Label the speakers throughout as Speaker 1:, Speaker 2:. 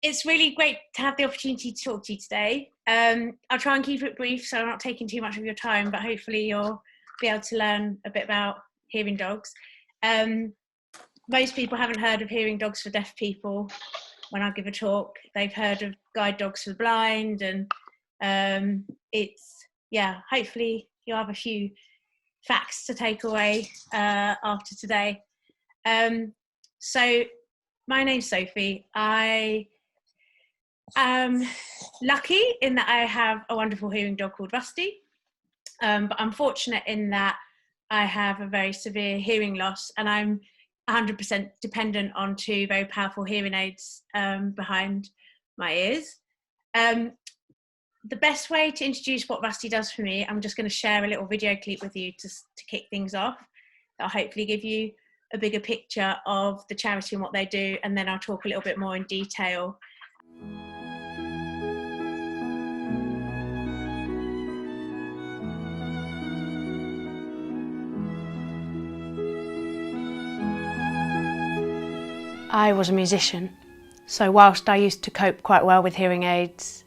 Speaker 1: It's really great to have the opportunity to talk to you today. I'll try and keep it brief so I'm not taking too much of your time, but hopefully you'll be able to learn a bit about hearing dogs. Most people haven't heard of hearing dogs for deaf people. When I give a talk, they've heard of guide dogs for the blind, and hopefully you'll have a few facts to take away after today. So my name's Sophie. I am lucky in that I have a wonderful hearing dog called Rusty, but I'm fortunate in that I have a very severe hearing loss, and I'm 100% dependent on two very powerful hearing aids behind my ears. The best way to introduce what Rusty does for me, I'm just going to share a little video clip with you to kick things off. That'll hopefully give you a bigger picture of the charity and what they do, and then I'll talk a little bit more in detail. I was a musician, so whilst I used to cope quite well with hearing aids,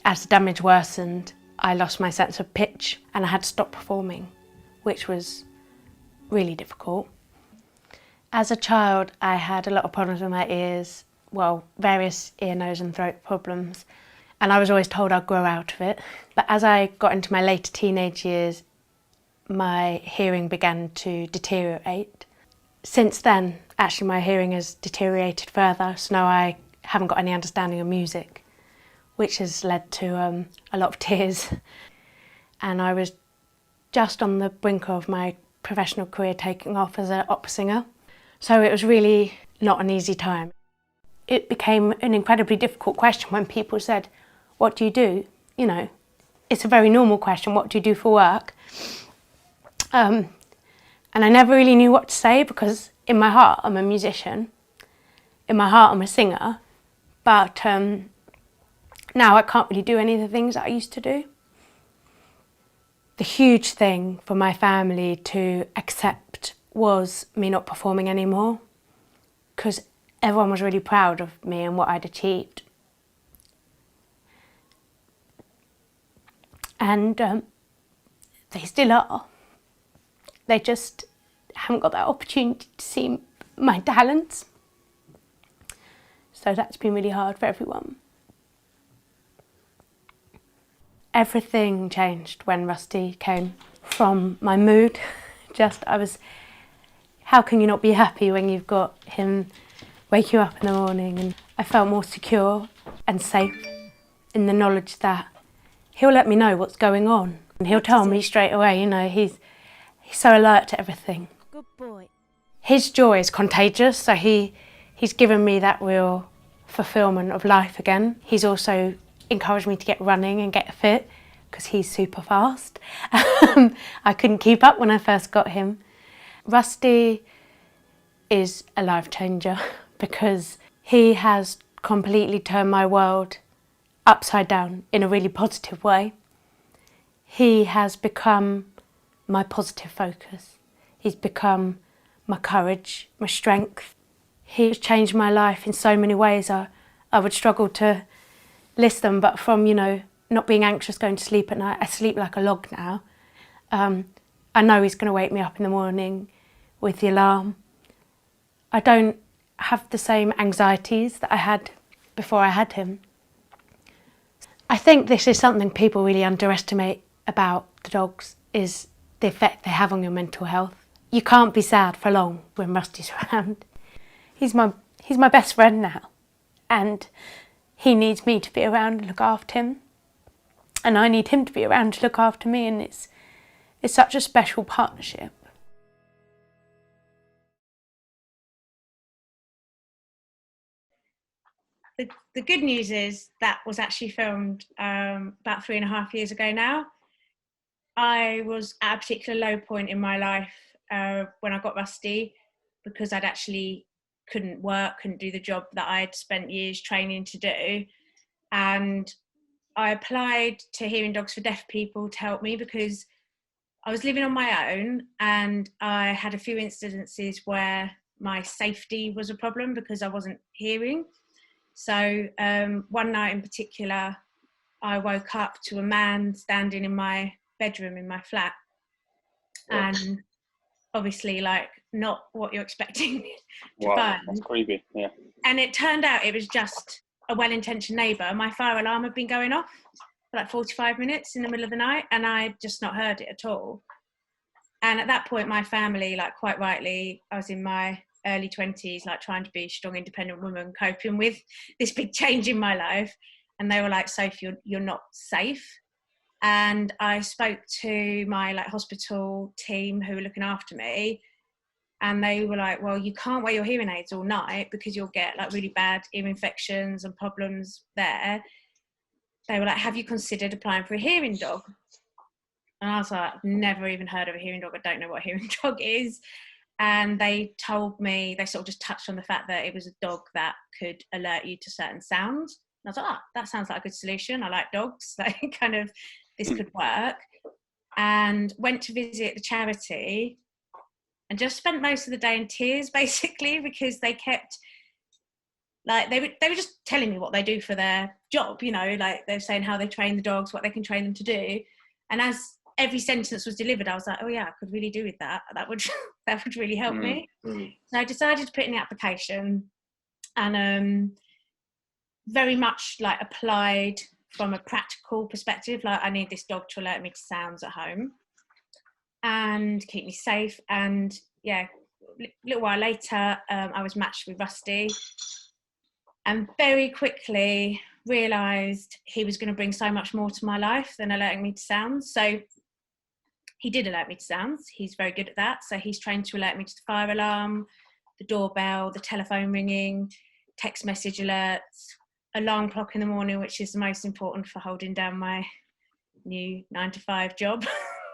Speaker 1: as the damage worsened, I lost my sense of pitch and I had to stop performing, which was really difficult. As a child, I had a lot of problems with my ears, various ear, nose and throat problems, and I was always told I'd grow out of it. But as I got into my later teenage years, my hearing began to deteriorate. Since then, actually my hearing has deteriorated further, so now I haven't got any understanding of music, which has led to a lot of tears. And I was just on the brink of my professional career taking off as an opera singer. So it was really not an easy time. It became an incredibly difficult question when people said, "What do you do?" You know, it's a very normal question, what do you do for work? And I never really knew what to say, because in my heart I'm a musician, in my heart I'm a singer, but now I can't really do any of the things that I used to do. The huge thing for my family to accept was me not performing anymore, because everyone was really proud of me and what I'd achieved. And they still are. They just haven't got that opportunity to see my talents. So that's been really hard for everyone. Everything changed when Rusty came. From my mood, how can you not be happy when you've got him wake you up in the morning? And I felt more secure and safe in the knowledge that he'll let me know what's going on. And he'll tell me straight away, you know, he's so alert to everything.
Speaker 2: Good boy.
Speaker 1: His joy is contagious, so he's given me that real fulfilment of life again. He's also encouraged me to get running and get fit, because he's super fast. I couldn't keep up when I first got him. Rusty is a life changer because he has completely turned my world upside down in a really positive way. He has become my positive focus. He's become my courage, my strength. He's changed my life in so many ways. I would struggle to list them, but from, you know, not being anxious going to sleep at night, I sleep like a log now. I know he's going to wake me up in the morning with the alarm. I don't have the same anxieties that I had before I had him. I think this is something people really underestimate about the dogs, is the effect they have on your mental health. You can't be sad for long when Rusty's around. He's my best friend now, and he needs me to be around and look after him, and I need him to be around to look after me, and it's such a special partnership. The good news is that was actually filmed about 3.5 years ago now. I was at a particular low point in my life when I got Rusty, because I'd actually couldn't work, couldn't do the job that I'd spent years training to do. And I applied to Hearing Dogs for Deaf People to help me, because I was living on my own and I had a few incidences where my safety was a problem because I wasn't hearing. So one night in particular, I woke up to a man standing in my bedroom in my flat, and obviously like not what you're expecting to find.
Speaker 2: That's creepy. Yeah.
Speaker 1: And it turned out it was just a well-intentioned neighbour. My fire alarm had been going off for like 45 minutes in the middle of the night, and I'd just not heard it at all. And at that point, my family, like quite rightly, I was in my early 20s, like trying to be a strong, independent woman, coping with this big change in my life. And they were like, Sophie, you're not safe. And I spoke to my like hospital team who were looking after me, and they were like, well, you can't wear your hearing aids all night because you'll get like really bad ear infections and problems there. They were like, have you considered applying for a hearing dog? And I was like, never even heard of a hearing dog. I don't know what a hearing dog is. And they told me, they sort of just touched on the fact that it was a dog that could alert you to certain sounds. And I was like, that sounds like a good solution. I like dogs. Like kind of, this could work. And went to visit the charity and just spent most of the day in tears, basically, because they kept, like, they were just telling me what they do for their job, you know, like they're saying how they train the dogs, what they can train them to do. And as every sentence was delivered, I was like, oh yeah, I could really do with that. That would really help me. So I decided to put in the application, and very much like applied from a practical perspective. Like, I need this dog to alert me to sounds at home and keep me safe. And yeah, a little while later, I was matched with Rusty, and very quickly realised he was going to bring so much more to my life than alerting me to sounds. So he did alert me to sounds. He's very good at that. So he's trained to alert me to the fire alarm, the doorbell, the telephone ringing, text message alerts, alarm clock in the morning, which is the most important for holding down my new 9-to-5 job,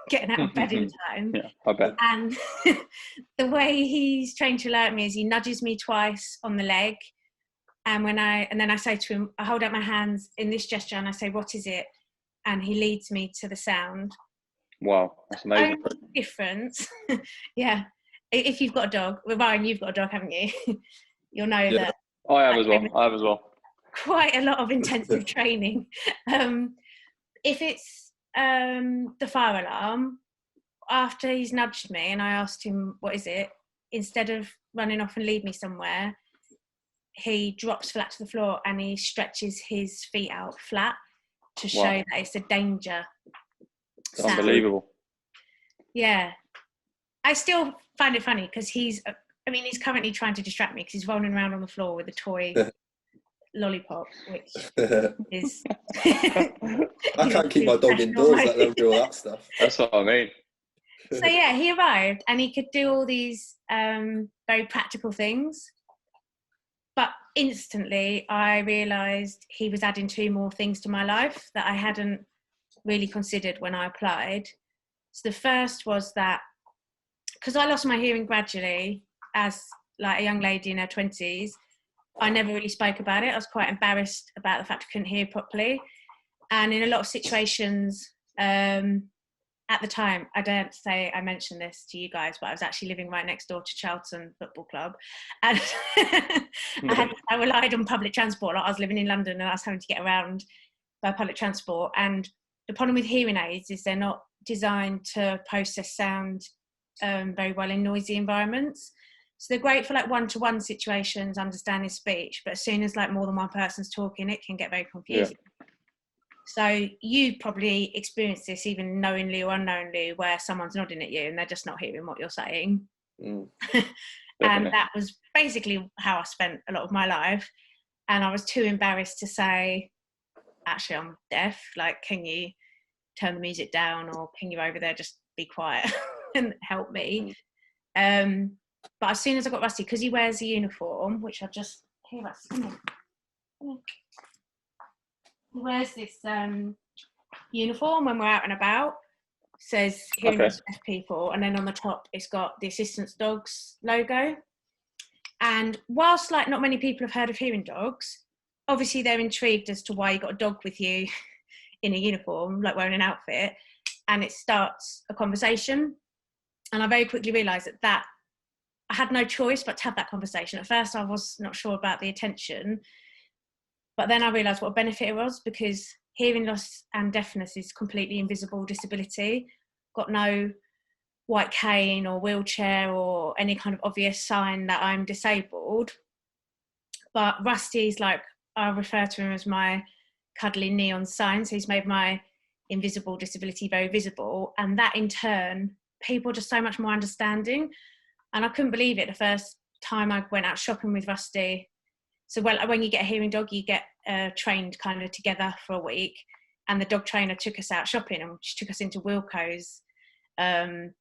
Speaker 1: getting out of bed in time.
Speaker 2: Yeah, I bet.
Speaker 1: And the way he's trained to alert me is he nudges me twice on the leg. And then I say to him, I hold out my hands in this gesture and I say, what is it? And he leads me to the sound.
Speaker 2: Wow, that's amazing.
Speaker 1: The only difference, yeah. If you've got a dog, well, Ryan, you've got a dog, haven't you? You'll know that.
Speaker 2: I have as well.
Speaker 1: Quite a lot of intensive training. If it's the fire alarm, after he's nudged me and I asked him, what is it? Instead of running off and lead me somewhere, he drops flat to the floor and he stretches his feet out flat to show that it's a danger sound.
Speaker 2: Unbelievable.
Speaker 1: Yeah. I still find it funny because he's currently trying to distract me because he's rolling around on the floor with a toy lollipop, which is...
Speaker 3: I can't keep my dog indoors, let them do all that stuff.
Speaker 2: That's what I mean.
Speaker 1: So yeah, he arrived and he could do all these very practical things. But instantly I realised he was adding 2 more things to my life that I hadn't really considered when I applied. So the first was that, because I lost my hearing gradually as like a young lady in her 20s, I never really spoke about it. I was quite embarrassed about the fact I couldn't hear properly. And in a lot of situations, at the time, I don't say I mentioned this to you guys, but I was actually living right next door to Charlton Football Club. And I relied on public transport. Like I was living in London and I was having to get around by public transport. And the problem with hearing aids is they're not designed to process sound very well in noisy environments. So they're great for like one-to-one situations, understanding speech, but as soon as like more than one person's talking, it can get very confusing. Yeah. So you probably experienced this even knowingly or unknowingly, where someone's nodding at you and they're just not hearing what you're saying. And that was basically how I spent a lot of my life. And I was too embarrassed to say, actually, I'm deaf. Like, can you turn the music down, or can you over there just be quiet and help me? But as soon as I got Rusty, because he wears a uniform, which I just hear us. He wears this uniform when we're out and about. Says hearing loss deaf people, and then on the top it's got the assistance dogs logo. And whilst like not many people have heard of hearing dogs, obviously they're intrigued as to why you got a dog with you in a uniform, like wearing an outfit, and it starts a conversation. And I very quickly realised that I had no choice but to have that conversation. At first I was not sure about the attention, But then I realised what a benefit it was, because hearing loss and deafness is completely invisible disability. Got no white cane or wheelchair or any kind of obvious sign that I'm disabled. But Rusty's like, I refer to him as my cuddly neon sign. So he's made my invisible disability very visible. And that in turn, people are just so much more understanding. And I couldn't believe it the first time I went out shopping with Rusty. So when you get a hearing dog, you get trained kind of together for a week. And the dog trainer took us out shopping, and she took us into Wilco's to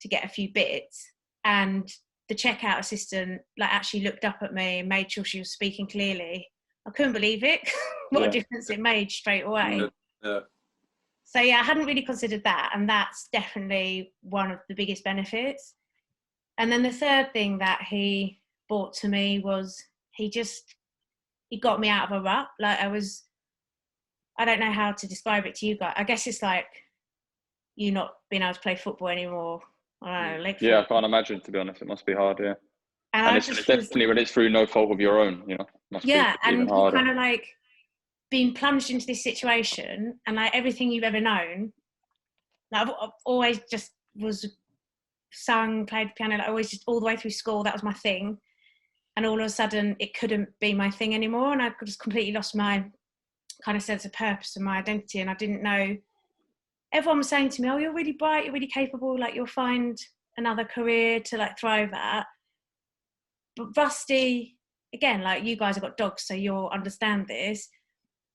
Speaker 1: get a few bits. And the checkout assistant like actually looked up at me and made sure she was speaking clearly. I couldn't believe it. What a difference it made straight away.
Speaker 3: Yeah.
Speaker 1: So yeah, I hadn't really considered that, and that's definitely one of the biggest benefits. And then the third thing that he brought to me was he got me out of a rut. Like I don't know how to describe it to you guys. I guess it's like you not being able to play football anymore. I don't know,
Speaker 2: yeah, I can't imagine, to be honest. It must be hard, yeah. And it's definitely when it's through no fault of your own, you know. Must be even harder.
Speaker 1: You kind of like being plunged into this situation, and like everything you've ever known. Like I've always just was sung, played piano, like always just all the way through school. That was my thing. And all of a sudden, it couldn't be my thing anymore, and I just completely lost my kind of sense of purpose and my identity. And I didn't know. Everyone was saying to me, "Oh, you're really bright, you're really capable. Like you'll find another career to like thrive at." But Rusty, again, like you guys have got dogs, so you'll understand this.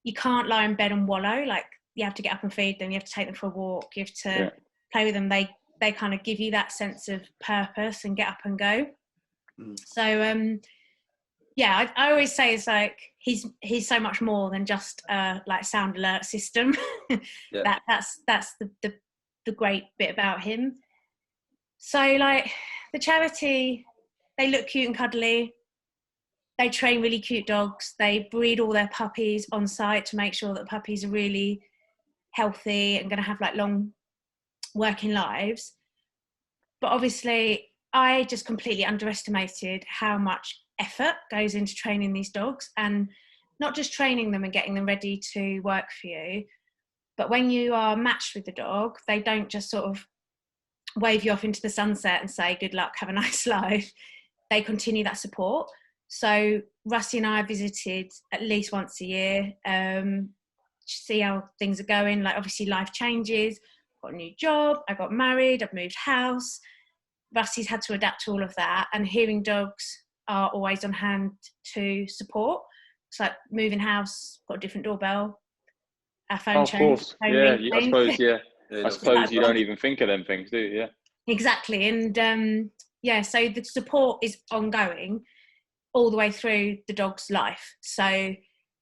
Speaker 1: You can't lie in bed and wallow. Like you have to get up and feed them. You have to take them for a walk. You have to play with them. They kind of give you that sense of purpose and get up and go. So I always say it's like he's so much more than just like sound alert system. That's the great bit about him. So like the charity, they look cute and cuddly. They train really cute dogs. They breed all their puppies on site to make sure that puppies are really healthy and going to have like long working lives. But obviously I just completely underestimated how much effort goes into training these dogs, and not just training them and getting them ready to work for you, but when you are matched with the dog, they don't just sort of wave you off into the sunset and say good luck, have a nice life. They continue that support. So Rusty and I visited at least once a year, see how things are going. Like obviously life changes, got a new job, I got married, I've moved house. Rusty's had to adapt to all of that, and hearing dogs are always on hand to support. It's like moving house, got a different doorbell, our phone changed. Of course,
Speaker 2: I suppose you don't even think of them things, do you? Yeah.
Speaker 1: Exactly, and so the support is ongoing all the way through the dog's life. So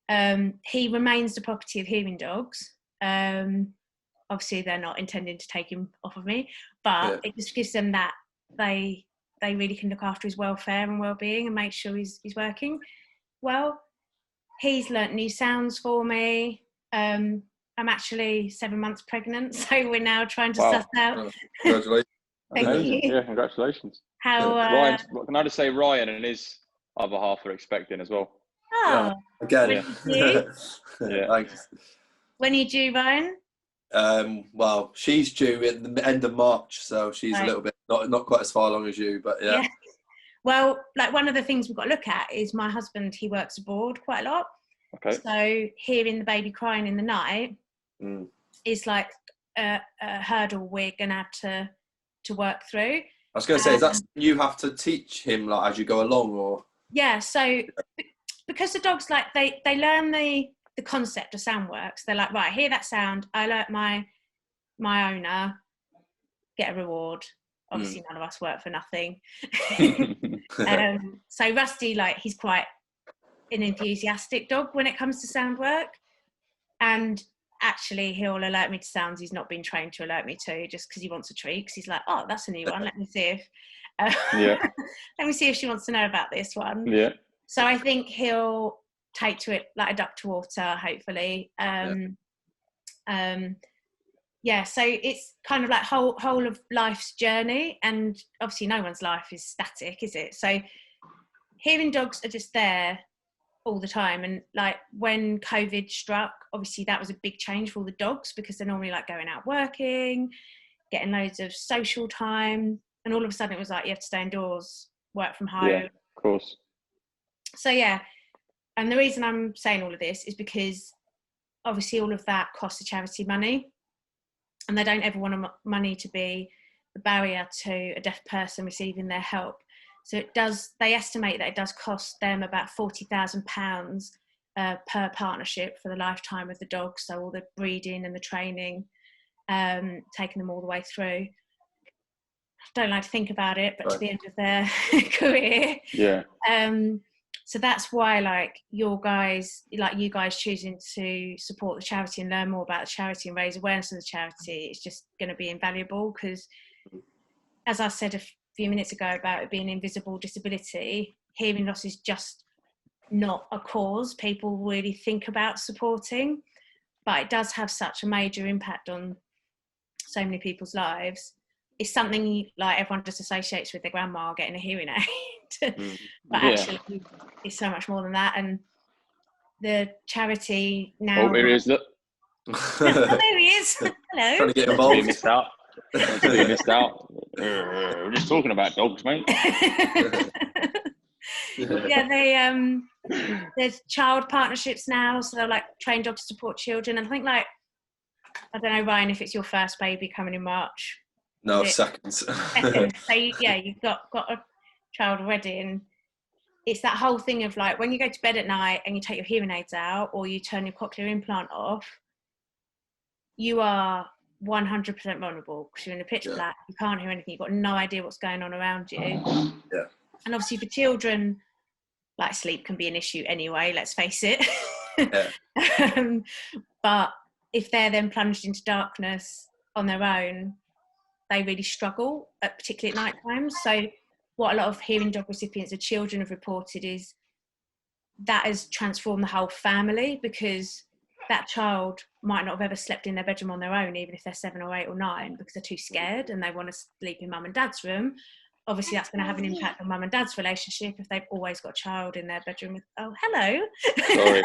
Speaker 1: he remains the property of hearing dogs. Obviously, they're not intending to take him off of me, but it just gives them that they really can look after his welfare and well-being and make sure he's working well. He's learnt new sounds for me. I'm actually 7 months pregnant, so we're now trying to suss out.
Speaker 3: Congratulations.
Speaker 1: Thank you.
Speaker 2: Yeah, congratulations.
Speaker 1: How
Speaker 2: can I just say Ryan and his other half are expecting as well.
Speaker 1: Oh,
Speaker 3: again.
Speaker 2: Thanks.
Speaker 1: When are you due, Ryan?
Speaker 3: Well, she's due at the end of March, so she's a little bit not quite as far along as you, but yeah.
Speaker 1: Well, like one of the things we've got to look at is my husband. He works abroad quite a lot. Okay. So hearing the baby crying in the night is like a hurdle we're gonna have to work through.
Speaker 3: I was going to say, is that you have to teach him like as you go along, or? Yeah.
Speaker 1: So because the dogs like they learn the concept of sound works. They're like, right, hear that sound. I let my owner get a reward. Obviously, none of us work for nothing. So Rusty, like, he's quite an enthusiastic dog when it comes to sound work. And actually, he'll alert me to sounds he's not been trained to alert me to just because he wants a treat. Because he's like, oh, that's a new one. Let me see if let me see if she wants to know about this one. Yeah. So I think he'll take to it like a duck to water, hopefully. So it's kind of like whole of life's journey, and obviously no one's life is static, is it? So hearing dogs are just there all the time. And like when COVID struck, obviously that was a big change for all the dogs, because they're normally like going out working, getting loads of social time, and all of a sudden it was like you have to stay indoors, work from home.
Speaker 2: Yeah, of course.
Speaker 1: So yeah, and the reason I'm saying all of this is because obviously all of that costs the charity money, and they don't ever want money to be a barrier to a deaf person receiving their help. So they estimate that it does cost them about £40,000 per partnership for the lifetime of the dog. So all the breeding and the training, taking them all the way through. I don't like to think about it, but to the end of their career.
Speaker 2: Yeah.
Speaker 1: So that's why like you guys choosing to support the charity and learn more about the charity and raise awareness of the charity is just going to be invaluable, because as I said a few minutes ago about it being invisible disability, hearing loss is just not a cause people really think about supporting, but it does have such a major impact on so many people's lives. It's something like everyone just associates with their grandma getting a hearing aid, but actually it's so much more than that. And the charity now...
Speaker 2: Oh, here he is. Look.
Speaker 1: There he is. Hello.
Speaker 3: Trying to get involved.
Speaker 2: Being missed out. Being missed out. We're just talking about dogs, mate.
Speaker 1: Yeah, there's child partnerships now, so they'll like train dogs to support children. And I think like, I don't know, Ryan, if it's your first baby coming in March.
Speaker 3: No, second.
Speaker 1: So yeah, you've got a child already, and it's that whole thing of like when you go to bed at night and you take your hearing aids out or you turn your cochlear implant off, you are 100% vulnerable because you're in a pitch black, you can't hear anything, you've got no idea what's going on around you.
Speaker 3: Yeah.
Speaker 1: And obviously for children, like sleep can be an issue anyway, let's face it. Yeah. But if they're then plunged into darkness on their own, they really struggle, particularly at night times. So what a lot of hearing dog recipients of children have reported is that has transformed the whole family, because that child might not have ever slept in their bedroom on their own, even if they're 7 or 8 or 9, because they're too scared and they want to sleep in mum and dad's room. Obviously that's going to have an impact on mum and dad's relationship if they've always got a child in their bedroom with, oh, hello. Sorry.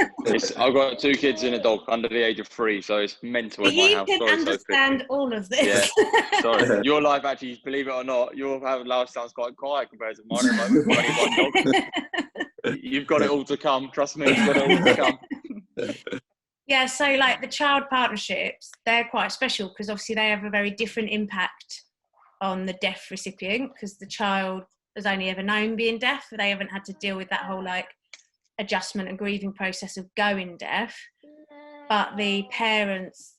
Speaker 2: I've got 2 kids and a dog under the age of 3, so it's mental in my house.
Speaker 1: You can understand Sophie. All of this.
Speaker 2: Yeah. Sorry. Your life actually, believe it or not, your life sounds quite quiet compared to mine at the moment. You've got it all to come. Trust me, you've got it all to come.
Speaker 1: Yeah, so like the child partnerships, they're quite special because obviously they have a very different impact on the deaf recipient, because the child has only ever known being deaf. They haven't had to deal with that whole like adjustment and grieving process of going deaf. But the parents,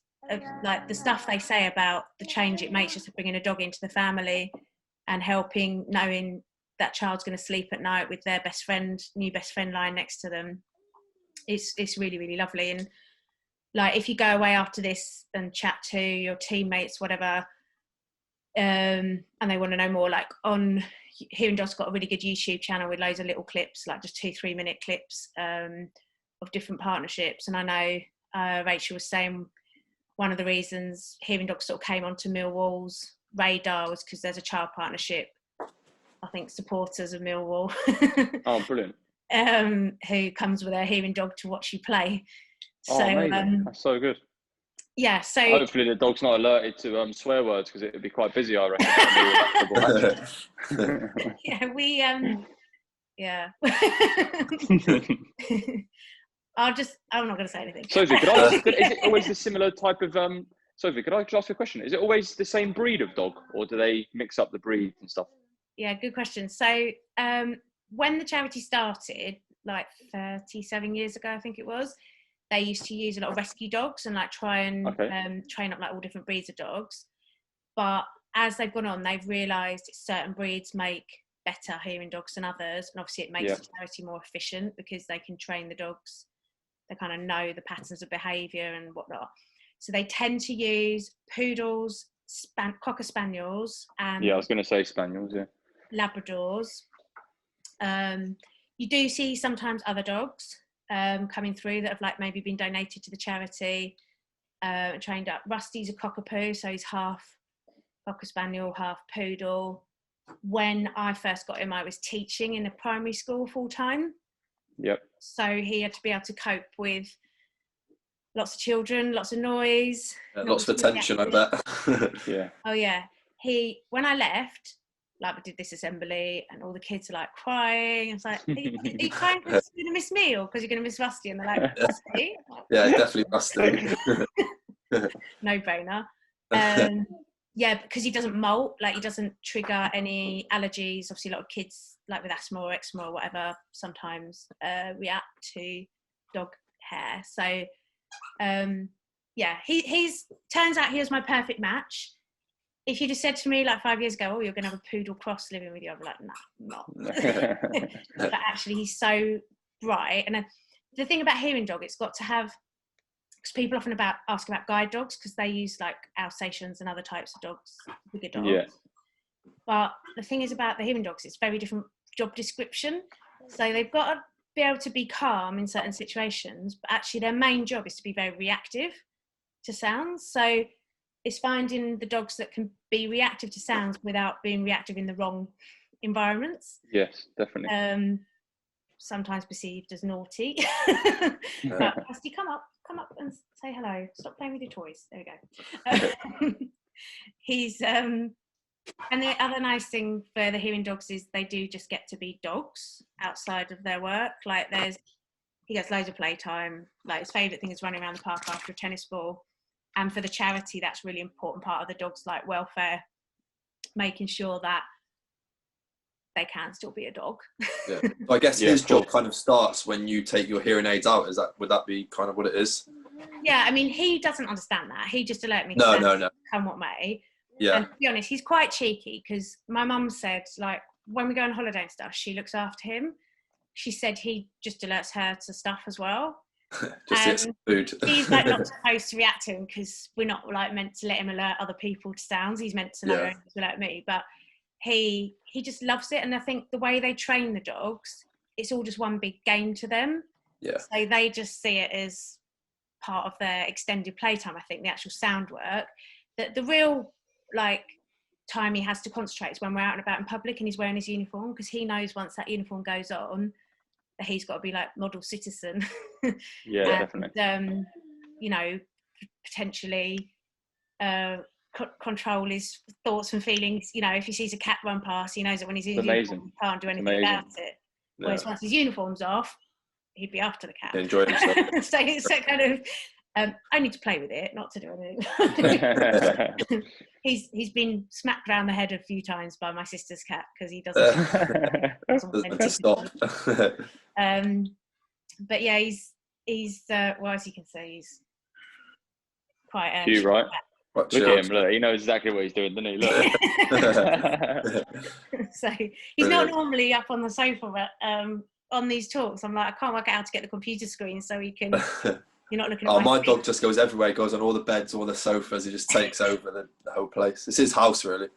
Speaker 1: like the stuff they say about the change it makes just bringing a dog into the family and helping, knowing that child's going to sleep at night with their best friend, new best friend lying next to them, it's really, really lovely. And like if you go away after this and chat to your teammates, whatever, and they want to know more, like on Hearing Dog's got a really good YouTube channel with loads of little clips, like just 2-3 minute clips of different partnerships. And I know Rachel was saying one of the reasons Hearing Dog sort of came onto Millwall's radar was because there's a child partnership, I think supporters of Millwall.
Speaker 2: Oh, brilliant.
Speaker 1: Who comes with a hearing dog to watch you play.
Speaker 2: Oh,
Speaker 1: so
Speaker 2: amazing. That's so good.
Speaker 1: Yeah, so
Speaker 2: hopefully the dog's not alerted to swear words, because it would be quite busy, I reckon.
Speaker 1: Yeah, we yeah. I'm not going to say anything.
Speaker 2: Sophie, is it always the similar type of Sophie, could I just ask you a question? Is it always the same breed of dog, or do they mix up the breeds and stuff?
Speaker 1: Yeah, good question. So when the charity started, like 37 years ago, I think it was, they used to use a lot of rescue dogs and like try and train up like all different breeds of dogs. But as they've gone on, they've realised certain breeds make better hearing dogs than others, and obviously it makes the charity more efficient because they can train the dogs. They kind of know the patterns of behaviour and whatnot. So they tend to use poodles, cocker spaniels, and
Speaker 2: I was going to say spaniels,
Speaker 1: Labradors. You do see sometimes other dogs coming through that have like maybe been donated to the charity, trained up. Rusty's a cockapoo, so he's half cocker spaniel, half poodle. When I first got him, I was teaching in a primary school full time,
Speaker 2: Yep.
Speaker 1: So he had to be able to cope with lots of children, lots of noise.
Speaker 3: Lots of attention, I bet.
Speaker 2: Yeah.
Speaker 1: Oh yeah. When I left, like we did this assembly and all the kids are like crying. It's like, are you crying because you're going to miss me or because you're going to miss Rusty? And they're like, Rusty?
Speaker 3: Yeah, definitely Rusty.
Speaker 1: No brainer. Yeah, because he doesn't molt, like he doesn't trigger any allergies. Obviously, a lot of kids, like with asthma or eczema or whatever, sometimes react to dog hair. So, yeah, he's turns out he was my perfect match. If you'd have said to me like 5 years ago, oh, you're going to have a poodle cross living with you, I'd be like, nah, not. But actually, he's so bright. And the thing about hearing dog, it's got to have, because people often ask about guide dogs because they use like Alsatians and other types of dogs, bigger dogs.
Speaker 2: Yeah.
Speaker 1: But the thing is about the hearing dogs, it's very different job description. So they've got to be able to be calm in certain situations, but actually their main job is to be very reactive to sounds. So it's finding the dogs that can be reactive to sounds without being reactive in the wrong environments.
Speaker 2: Yes, definitely.
Speaker 1: Sometimes perceived as naughty. But Rusty, come up and say hello. Stop playing with your toys. There we go. He's and the other nice thing for the hearing dogs is they do just get to be dogs outside of their work. Like he gets loads of playtime. Like his favourite thing is running around the park after a tennis ball. And for the charity, that's a really important part of the dog's like welfare, making sure that they can still be a dog.
Speaker 3: Yeah. So I guess his job kind of starts when you take your hearing aids out. Would that be kind of what it is?
Speaker 1: Yeah, I mean, he doesn't understand that. He just alerted me
Speaker 3: No.
Speaker 1: Come what may.
Speaker 3: Yeah.
Speaker 1: And to be honest, he's quite cheeky because my mum said, like, when we go on holiday and stuff, she looks after him. She said he just alerts her to stuff as well.
Speaker 3: Just eats food.
Speaker 1: He's like not supposed to react to him because we're not like meant to let him alert other people to sounds. He's meant to know to alert me, but he just loves it. And I think the way they train the dogs, it's all just one big game to them.
Speaker 3: Yeah.
Speaker 1: So they just see it as part of their extended playtime. I think the actual sound work, that the real like time he has to concentrate is when we're out and about in public and he's wearing his uniform, because he knows once that uniform goes on that he's got to be like model citizen.
Speaker 2: Yeah,
Speaker 1: and,
Speaker 2: definitely.
Speaker 1: You know, potentially control his thoughts and feelings. You know, if he sees a cat run past, he knows that when he's in his uniform, he can't do anything about it. Whereas once his uniform's off, he'd be after the cat.
Speaker 3: He enjoyed himself.
Speaker 1: So it's that kind of only to play with it, not to do anything. He's been smacked around the head a few times by my sister's cat because he doesn't
Speaker 3: stop.
Speaker 1: But yeah, he's well, as you can see, he's quite
Speaker 2: cute, right? Look
Speaker 3: Look
Speaker 2: at him, look, he knows exactly what he's doing, doesn't he? Look.
Speaker 1: So he's not normally up on the sofa, but on these talks, I'm like, I can't work out how to get the computer screen so he can. You're not looking at
Speaker 3: my dog just goes everywhere. He goes on all the beds, all the sofas. He just takes over the whole place. It's his house, really.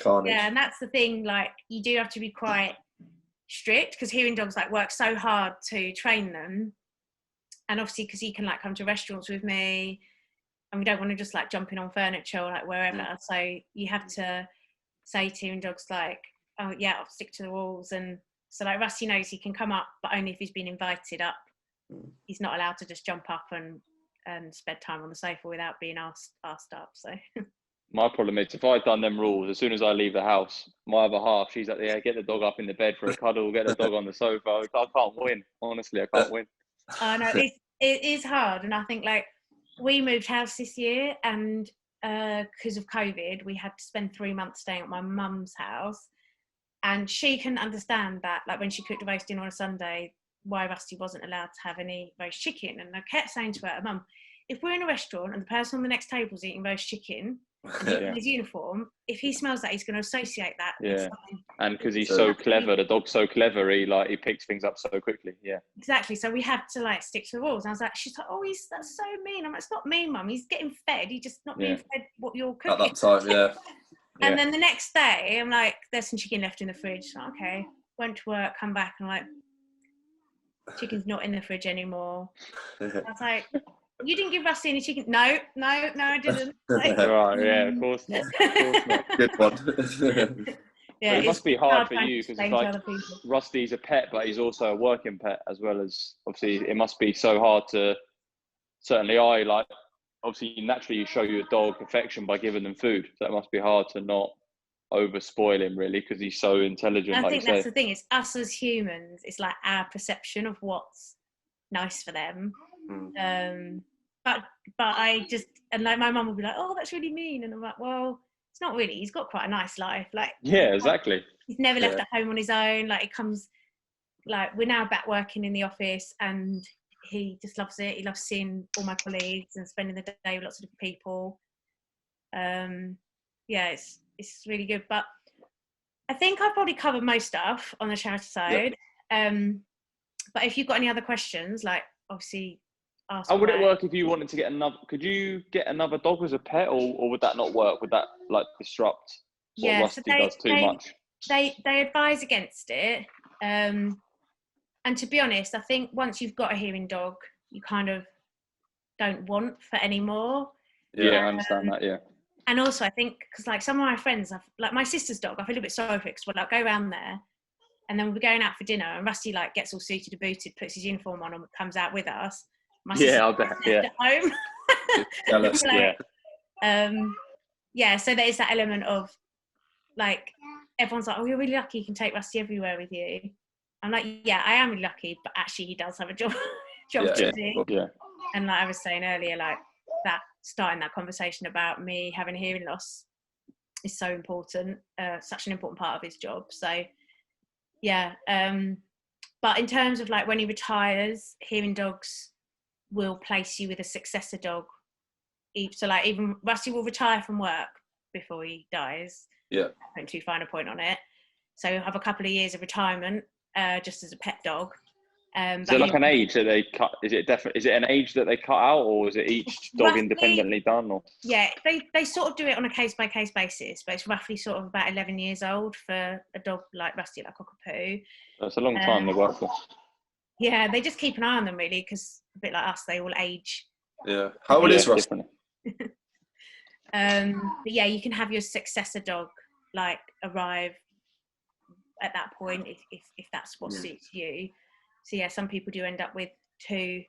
Speaker 3: Carnage.
Speaker 1: Yeah, and that's the thing. Like, you do have to be quite strict because hearing dogs like work so hard to train them, and obviously because he can like come to restaurants with me, and we don't want to just like jumping on furniture or like wherever. So you have to say to hearing dogs like, oh yeah, I'll stick to the walls. And so like Rusty knows he can come up, but only if he's been invited up. He's not allowed to just jump up and spend time on the sofa without being asked up. So
Speaker 2: my problem is if I've done them rules, as soon as I leave the house, my other half, she's like, yeah, get the dog up in the bed for a cuddle, get the dog on the sofa. I can't win. Honestly, I can't win.
Speaker 1: No, it is hard. And I think like we moved house this year and because of COVID, we had to spend 3 months staying at my mum's house. And she couldn't understand that, like when she cooked a roast dinner on a Sunday, why Rusty wasn't allowed to have any roast chicken. And I kept saying to her, Mum, if we're in a restaurant and the person on the next table is eating roast chicken and in his uniform, if he smells that, he's going to associate that.
Speaker 2: Yeah, and because he's so clever, the dog's so clever, he picks things up so quickly. Yeah, exactly.
Speaker 1: So we had to like stick to the rules. And I was like, she's like, oh, that's so mean. I'm like, it's not mean, Mum. He's getting fed. He's just not being fed what you're cooking.
Speaker 3: At that time, yeah.
Speaker 1: And then the next day, I'm like, there's some chicken left in the fridge. Like, okay, went to work, come back, and I'm like, chicken's not in the fridge anymore. I was like, you didn't give Rusty any chicken? No, I didn't. Like,
Speaker 2: right, yeah, of course not.
Speaker 3: Good one.
Speaker 1: Yeah,
Speaker 2: But it must be hard for
Speaker 1: trying to
Speaker 2: you because
Speaker 1: explain
Speaker 2: it's
Speaker 1: to
Speaker 2: like
Speaker 1: other people.
Speaker 2: Rusty's a pet, but he's also a working pet as well as obviously. It must be so hard to. Certainly, I like. Obviously, naturally, you show your dog affection by giving them food. So it must be hard to not over spoil him really because he's so intelligent.
Speaker 4: I
Speaker 2: like
Speaker 4: think
Speaker 2: you
Speaker 4: that's
Speaker 2: say.
Speaker 4: the thing. It's us as humans. It's like our perception of what's nice for them. But I just, and like my mum would be like, "Oh, that's really mean," and I'm like, "Well, it's not really. He's got quite a nice life. Like,
Speaker 2: Yeah, exactly.
Speaker 4: he's never left at home on his own. Like, it comes, like, we're now back working in the office, and he just loves it. He loves seeing all my colleagues and spending the day with lots of different people. Yeah, it's really good. But I think I've probably covered most stuff on the charity side. But if you've got any other questions, like obviously ask.
Speaker 2: How would it work if you wanted to get another? Could you get another dog as a pet, or would that not work? Would that like disrupt what Rusty does too much?
Speaker 4: They advise against it. And to be honest, I think once you've got a hearing dog, you kind of don't want for any more.
Speaker 2: Yeah, I understand that. Yeah.
Speaker 4: And also, I think because like some of my friends, like my sister's dog, I feel a bit sorry for it because we'll like go around there, and then we'll be going out for dinner, and Rusty like gets all suited and booted, puts his uniform on, and comes out with us. My sister's
Speaker 2: I'll bet. Yeah.
Speaker 4: at home.
Speaker 3: Jealous.
Speaker 4: Like, so there is that element of like everyone's like, "Oh, you're really lucky you can take Rusty everywhere with you." I'm like, "Yeah, I am really lucky, but actually he does have a job to do."
Speaker 2: Yeah.
Speaker 4: And like I was saying earlier, like that starting that conversation about me having a hearing loss is so important, such an important part of his job. So yeah, but in terms of like when he retires, hearing dogs will place you with a successor dog. So like even Rusty will retire from work before he dies.
Speaker 3: Yeah.
Speaker 4: I put too fine a point on it. So he'll have a couple of years of retirement just as a pet dog.
Speaker 2: Is there like an age that they cut? Is it an age that they cut out, or is it each dog
Speaker 4: roughly,
Speaker 2: independently done? Or
Speaker 4: yeah, they sort of do it on a case by case basis, but it's roughly sort of about 11 years old for a dog like Rusty, like Cockapoo.
Speaker 2: That's a long time they work for.
Speaker 4: Yeah, they just keep an eye on them really, because a bit like us, they all age.
Speaker 3: Yeah. How old is Rusty?
Speaker 4: But yeah, you can have your successor dog like arrive at that point if that's what suits you. So yeah, some people do end up with two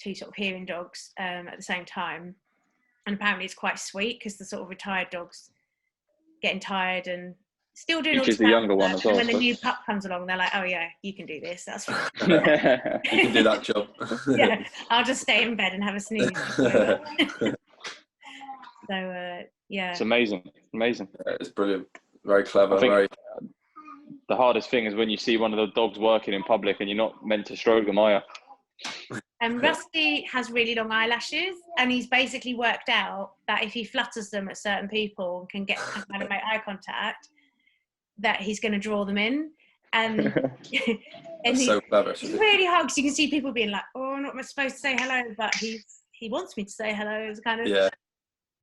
Speaker 4: sort of hearing dogs at the same time, and apparently it's quite sweet because the sort of retired dogs getting tired and still doing all
Speaker 2: the younger one as well.
Speaker 4: And when the new pup comes along, they're like, "Oh yeah, you can do this. That's fine.
Speaker 3: You can do that job."
Speaker 4: Yeah, I'll just stay in bed and have a snooze. So yeah,
Speaker 2: it's amazing.
Speaker 3: It's brilliant. Very clever.
Speaker 2: I think the hardest thing is when you see one of the dogs working in public and you're not meant to stroke them, are you?
Speaker 4: And Rusty has really long eyelashes, and he's basically worked out that if he flutters them at certain people and can get kind of make eye contact, that he's going to draw them in. And
Speaker 3: That's so clever.
Speaker 4: It's really hard because you can see people being like, "Oh, I'm not supposed to say hello," but he wants me to say hello. It's kind of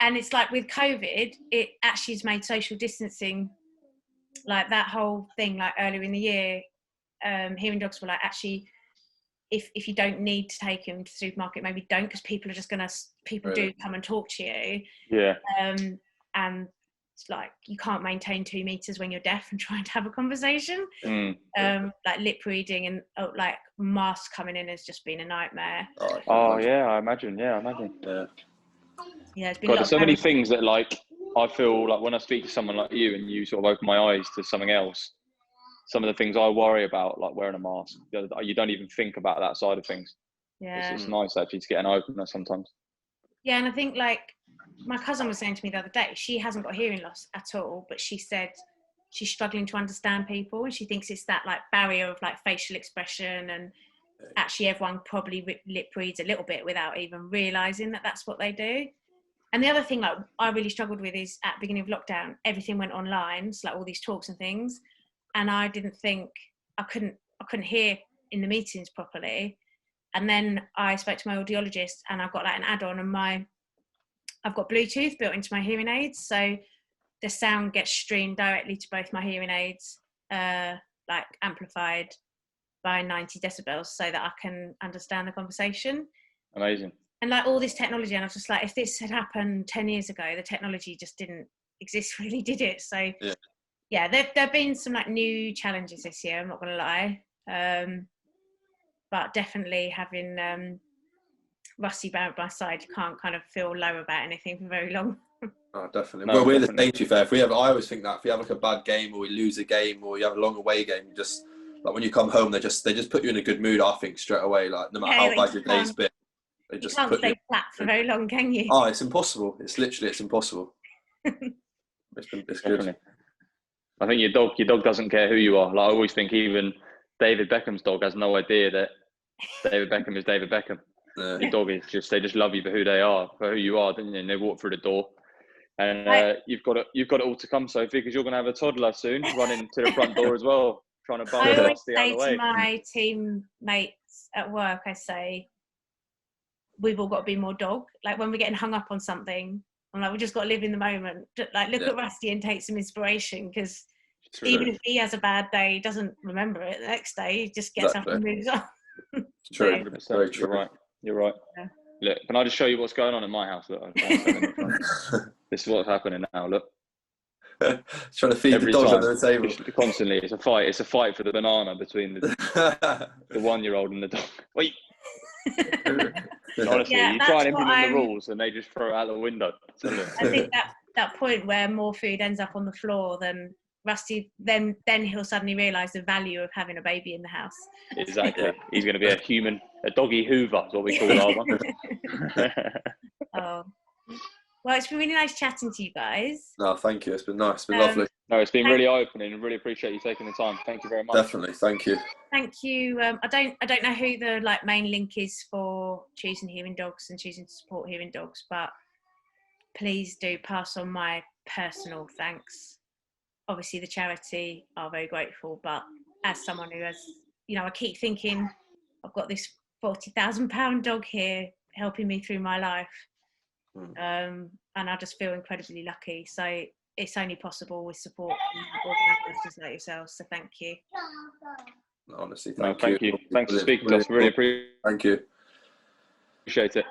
Speaker 4: And it's like with COVID, it actually has made social distancing, like that whole thing, like earlier in the year, hearing dogs were like, actually, if you don't need to take him to the supermarket, maybe don't, because people do come and talk to you.
Speaker 2: Yeah.
Speaker 4: And it's like, you can't maintain 2 meters when you're deaf and trying to have a conversation. Like lip reading and like masks coming in has just been a nightmare.
Speaker 2: I imagine. Yeah.
Speaker 4: Yeah, it's been
Speaker 2: God, there's so many things that like I feel like when I speak to someone like you and you sort of open my eyes to something else, some of the things I worry about, like wearing a mask, you don't even think about that side of things.
Speaker 4: Yeah,
Speaker 2: it's nice actually to get an opener sometimes.
Speaker 4: Yeah, and I think like my cousin was saying to me the other day, she hasn't got hearing loss at all, but she said she's struggling to understand people, and she thinks it's that like barrier of like facial expression, and actually everyone probably lip reads a little bit without even realising that that's what they do. And the other thing like I really struggled with is at the beginning of lockdown, everything went online, so like all these talks and things, and I didn't think I couldn't hear in the meetings properly. And then I spoke to my audiologist, and I've got like an add-on, and I've got Bluetooth built into my hearing aids, so the sound gets streamed directly to both my hearing aids, like amplified by 90 decibels, so that I can understand the conversation.
Speaker 2: Amazing.
Speaker 4: And like all this technology, and I was just like, if this had happened 10 years ago, the technology just didn't exist really, did it? So yeah, there've been some like new challenges this year. I'm not gonna lie, but definitely having Rusty by my side, you can't kind of feel low about anything for very long.
Speaker 3: Oh, definitely.
Speaker 2: No,
Speaker 3: Well, we're
Speaker 2: definitely.
Speaker 3: the same, to be fair. I always think that if you have like a bad game or we lose a game or you have a long away game, you just like when you come home, they just put you in a good mood. I think straight away, like no matter how bad your day's been, they
Speaker 4: You
Speaker 3: just
Speaker 4: can't
Speaker 3: put
Speaker 4: stay
Speaker 3: you.
Speaker 4: flat for very long, can you?
Speaker 3: Oh, it's impossible. It's impossible. It's good.
Speaker 2: Definitely. I think your dog doesn't care who you are. Like I always think, even David Beckham's dog has no idea that David Beckham is David Beckham.
Speaker 3: Yeah.
Speaker 2: Your dog is just, they just love you for who they are, for who you are, don't you? And they walk through the door. And you've got it all to come, Sophie, because you're going to have a toddler soon, running to the front door as well, trying to bump
Speaker 4: I always
Speaker 2: Rusty out
Speaker 4: say
Speaker 2: of the
Speaker 4: to
Speaker 2: way.
Speaker 4: my teammates at work, I say, we've all got to be more dog. Like when we're getting hung up on something, I'm like, we just got to live in the moment. Like look at Rusty and take some inspiration, because even if he has a bad day, he doesn't remember it the next day. He just gets up and moves on.
Speaker 3: It's true.
Speaker 2: 100%.
Speaker 3: Very true.
Speaker 2: You're right.
Speaker 4: Yeah.
Speaker 2: Look, can I just show you what's going on in my house? Look, this is what's happening now. Look,
Speaker 3: trying to feed
Speaker 2: every
Speaker 3: the dogs
Speaker 2: time,
Speaker 3: under the table.
Speaker 2: constantly, it's a fight. It's a fight for the banana between the 1-year-old and the dog. Wait. Honestly,
Speaker 4: Yeah,
Speaker 2: you try and
Speaker 4: that's what
Speaker 2: implement the rules and they just throw it out the window. So look.
Speaker 4: I think that point where more food ends up on the floor than Rusty, then he'll suddenly realise the value of having a baby in the house.
Speaker 2: Exactly. He's going to be a doggy Hoover, is what we call our one.
Speaker 4: Oh. Well, it's been really nice chatting to you guys.
Speaker 3: No, thank you. It's been nice. It's been lovely.
Speaker 2: No, it's been really eye-opening and really appreciate you taking the time. Thank you very much.
Speaker 3: Definitely. Thank you.
Speaker 4: Thank you. I don't know who the like main link is for choosing hearing dogs and choosing to support hearing dogs, but please do pass on my personal thanks. Obviously, the charity are very grateful, but as someone who has, I keep thinking, I've got this £40,000 dog here helping me through my life, and I just feel incredibly lucky. So it's only possible with support from organisations like yourselves. So thank you.
Speaker 3: Honestly,
Speaker 2: No,
Speaker 3: thank you.
Speaker 2: Thanks for speaking to us. Really appreciate
Speaker 3: Thank you.
Speaker 2: it.